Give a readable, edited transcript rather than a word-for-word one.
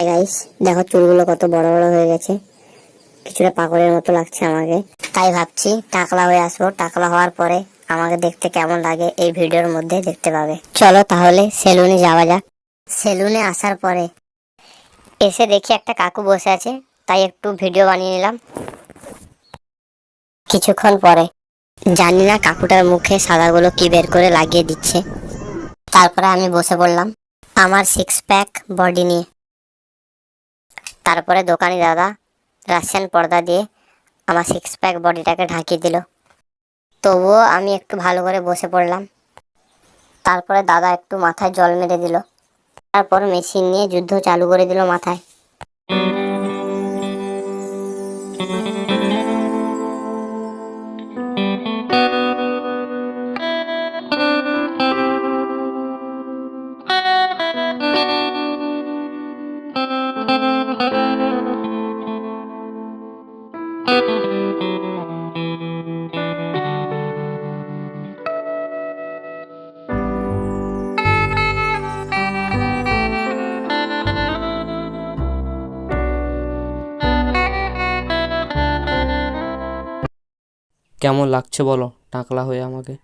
Guys, দেখো চুলগুলো কত বড় বড় হয়ে গেছে, কিছুটা পাগলের মতো লাগছে আমাকে। তাই ভাবছি টাকলা হয়ে আসবো। টাকলা হওয়ার পরে আমাকে দেখতে কেমন লাগে এই ভিডিওর মধ্যে দেখতে পাবে। চলো তাহলে সেলুনে যাওয়া যাক। সেলুনে আসার পরে এসে দেখি একটা কাকু বসে আছে, তাই একটু ভিডিও বানিয়ে নিলাম। কিছুক্ষণ পরে জানি না কাকুটার মুখে সাদাগুলো কি বের করে লাগিয়ে দিচ্ছে। তারপরে আমি বসে পড়লাম আমার 6 প্যাক বডি নিয়ে। তারপরে দোকানি দাদা রাশিয়ান পর্দা দিয়ে আমার 6 প্যাক বডিটাকে ঢাকিয়ে দিল। তবুও আমি একটু ভালো করে বসে পড়লাম। তারপরে দাদা একটু মাথায় জল মেরে দিল। তারপর মেশিন নিয়ে যুদ্ধ চালু করে দিল মাথায়। কেমন লাগছে বলো টাকলা হয়ে আমাকে?